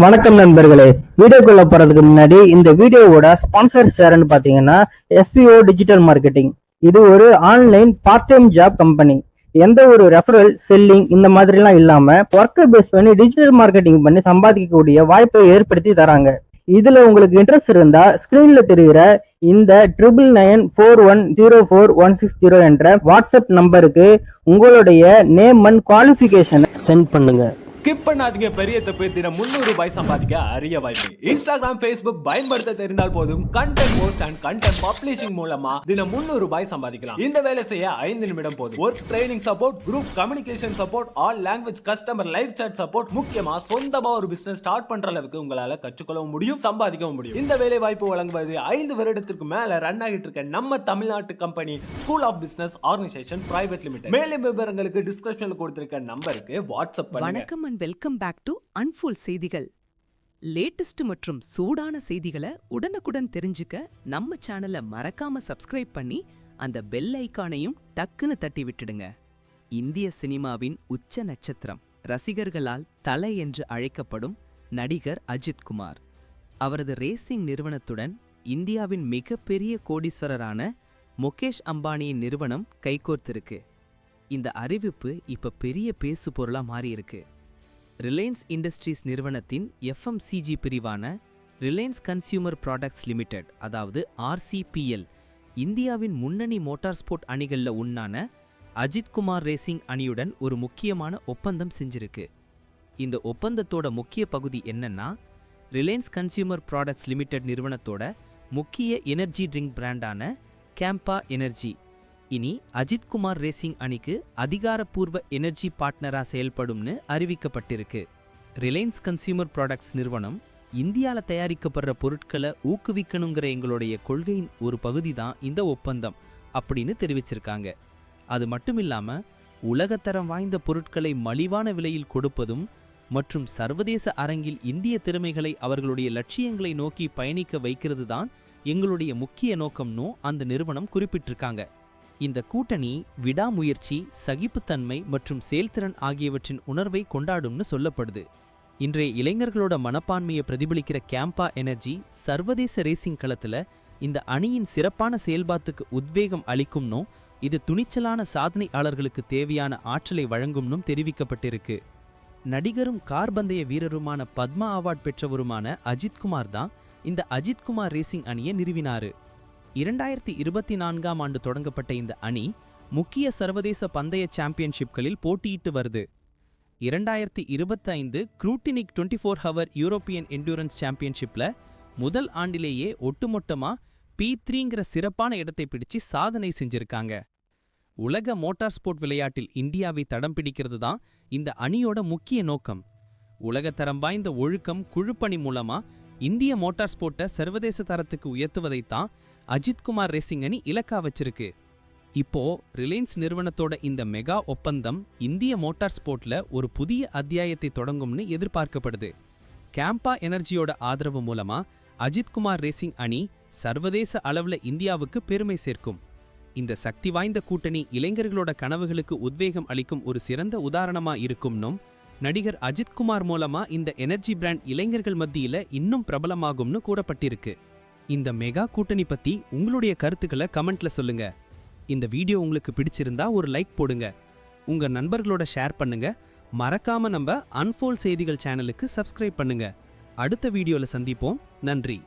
வணக்கம் நண்பர்களே. வீடியோக்குள்ள போறதுக்கு முன்னாடி இந்த வீடியோவோட ஸ்பான்சர் ஷேர்னு பாத்தீங்கன்னா SPO டிஜிட்டல் மார்க்கெட்டிங். இது ஒரு online part time job company. எந்த ஒரு ரெஃபரல் செல்லிங் இந்த மாதிரி எல்லாம் இல்லாம ஒர்க்கை பேஸ் பண்ணி டிஜிட்டல் மார்க்கெட்டிங் பண்ணி சம்பாதிக்கக்கூடிய வாய்ப்பை ஏற்படுத்தி தராங்க. இதுல உங்களுக்கு இன்ட்ரெஸ்ட் இருந்தா ஸ்கிரீன்ல தெரிகிற இந்த 9994104160 என்ற வாட்ஸ்அப் நம்பருக்கு உங்களுடைய நேம் அண்ட் குவாலிஃபிகேஷனை சென்ட் பண்ணுங்க. ஸ்கிப் பண்ணாதீங்க. பெரிய தப்பு. தினம் 300 ரூபாய் சம்பாதிக்க அரிய வாய்ப்பு. இன்ஸ்டாகிராம், Facebook பயன்படுத்த தெரிந்தால் போதும். Content post and content publishing மூலமா தினம் 300 ரூபாய் சம்பாதிக்கலாம். இந்த வேலை செய்ய 5 நிமிடம் போதும். Work training support, group communication support, all language customer live chat support, முக்கியமா சொந்தமா ஒரு பிசினஸ் ஸ்டார்ட் பண்ற அளவுக்கு உங்களால கற்றுக்கொள்ளவும் முடியும், சம்பாதிக்கவும் முடியும். இந்த வேலை வாய்ப்பு வழங்குவது 5 வருடத்திற்கு மேல ரன் ஆகிட்டு இருக்க நம்ம தமிழ்நாட்டு company school of business organisation private limited. மேலும் விவரங்களுக்கு டிஸ்கிரிப்ஷன்ல கொடுத்திருக்க நம்பருக்கு வாட்ஸ்அப் பண்ணுங்க. வெல்கம் பேக் டு அன்ஃபோல்ட் செய்திகள். லேட்டஸ்ட் மற்றும் சூடான செய்திகளை உடனுக்குடன் தெரிஞ்சுக்க நம்ம சேனலை மறக்காம சப்ஸ்கிரைப் பண்ணி அந்த பெல் ஐகானையும் டக்குன்னு தட்டி விட்டுடுங்க. இந்திய சினிமாவின் உச்ச நட்சத்திரம், ரசிகர்களால் தலை என்று அழைக்கப்படும் நடிகர் அஜித் குமார். அவரது ரேசிங் நிறுவனத்துடன் இந்தியாவின் மிகப்பெரிய கோடீஸ்வரரான முகேஷ் அம்பானியின் நிறுவனம் கைகோர்த்திருக்கு. இந்த அறிவிப்பு இப்ப பெரிய பேசு பொருளா மாறியிருக்கு. ரிலையன்ஸ் இண்டஸ்ட்ரீஸ் நிறுவனத்தின் FMCG பிரிவான ரிலையன்ஸ் கன்சியூமர் ப்ராடக்ட்ஸ் லிமிடெட், அதாவது RCPL, இந்தியாவின் முன்னணி மோட்டார் ஸ்போர்ட் அணிகளில் ஒன்றான அஜித் குமார் ரேசிங் அணியுடன் ஒரு முக்கியமான ஒப்பந்தம் செஞ்சிருக்கு. இந்த ஒப்பந்தத்தோட முக்கிய பகுதி என்னன்னா, ரிலையன்ஸ் கன்சியூமர் ப்ராடக்ட்ஸ் லிமிடெட் நிறுவனத்தோட முக்கிய எனர்ஜி ட்ரிங்க் பிராண்டான கேம்பா எனர்ஜி இனி அஜித் குமார் ரேசிங் அணிக்கு அதிகாரப்பூர்வ எனர்ஜி பார்ட்னரா செயல்படும்னு அறிவிக்கப்பட்டிருக்கு. ரிலையன்ஸ் கன்சியூமர் ப்ராடக்ட்ஸ் நிறுவனம் இந்தியாவில் தயாரிக்கப்படுற பொருட்களை ஊக்குவிக்கணுங்கிற எங்களுடைய கொள்கையின் ஒரு பகுதி தான் இந்த ஒப்பந்தம் அப்படின்னு தெரிவிச்சிருக்காங்க. அது மட்டும் இல்லாம உலகத்தரம் வாய்ந்த பொருட்களை மலிவான விலையில் கொடுப்பதும் மற்றும் சர்வதேச அரங்கில் இந்திய திறமைகளை அவர்களுடைய லட்சியங்களை நோக்கி பயணிக்க வைக்கிறது தான் எங்களுடைய முக்கிய நோக்கம்னு அந்த நிறுவனம் குறிப்பிட்டிருக்காங்க. இந்த கூட்டணி விடாமுயற்சி, சகிப்புத்தன்மை மற்றும் செயல்திறன் ஆகியவற்றின் உணர்வை கொண்டாடும்னு சொல்லப்படுது. இன்றைய இளைஞர்களோட மனப்பான்மையை பிரதிபலிக்கிற கேம்பா எனர்ஜி சர்வதேச ரேசிங் களத்துல இந்த அணியின் சிறப்பான செயல்பாட்டுக்கு உத்வேகம் அளிக்கும்னும் இது துணிச்சலான சாதனையாளர்களுக்கு தேவையான ஆற்றலை வழங்கும்னும் தெரிவிக்கப்பட்டிருக்கு. நடிகரும் கார்பந்தய வீரருமான பத்மா அவார்ட் பெற்றவருமான அஜித் குமார் தான் இந்த அஜித் குமார் ரேசிங் அணியை நிறுவினாரு. 2024ஆம் ஆண்டு தொடங்கப்பட்ட இந்த அணி முக்கிய சர்வதேச பந்தய சாம்பியன்ஷிப்களில் போட்டியிட்டு வருது. 2025 க்ரூட்டினிக் 24 ஹவர் யூரோப்பியன் என்டூரன்ஸ் சாம்பியன்ஷிப்ல முதல் ஆண்டிலேயே ஒட்டுமொத்தமா P3ங்கிற சிறப்பான இடத்தை பிடிச்சு சாதனை செஞ்சிருக்காங்க. உலக மோட்டார் ஸ்போர்ட் விளையாட்டில் இந்தியாவை தடம் பிடிக்கிறது தான் இந்த அணியோட முக்கிய நோக்கம். உலகத்தரம் வாய்ந்த ஒழுக்கம், குழுப்பணி மூலமா இந்திய மோட்டார் ஸ்போர்ட்டை சர்வதேச தரத்துக்கு உயர்த்துவதைத்தான் அஜித் குமார் ரேசிங் அணி இலக்கா வச்சிருக்கு. இப்போ ரிலையன்ஸ் நிறுவனத்தோட இந்த மெகா ஒப்பந்தம் இந்திய மோட்டார் ஸ்போர்ட்ல ஒரு புதிய அத்தியாயத்தை தொடங்கும்னு எதிர்பார்க்கப்படுது. கேம்பா எனர்ஜியோட ஆதரவு மூலமா அஜித் குமார் ரேசிங் அணி சர்வதேச அளவுல இந்தியாவுக்கு பெருமை சேர்க்கும். இந்த சக்தி வாய்ந்த கூட்டணி இளைஞர்களோட கனவுகளுக்கு உத்வேகம் அளிக்கும் ஒரு சிறந்த உதாரணமா இருக்கும்னும் நடிகர் அஜித் குமார் மூலமா இந்த எனர்ஜி பிராண்ட் இளைஞர்கள் மத்தியில இன்னும் பிரபலமாகும்னு கூறப்பட்டிருக்கு. இந்த மெகா கூட்டணி பத்தி உங்களுடைய கருத்துக்களை கமெண்ட்ல சொல்லுங்க. இந்த வீடியோ உங்களுக்கு பிடிச்சிருந்தா ஒரு லைக் போடுங்க. உங்க நண்பர்களோட ஷேர் பண்ணுங்க. மறக்காம நம்ம அன்ஃபோல்ட் செய்திகள் சேனலுக்கு சப்ஸ்கிரைப் பண்ணுங்க. அடுத்த வீடியோல சந்திப்போம். நன்றி.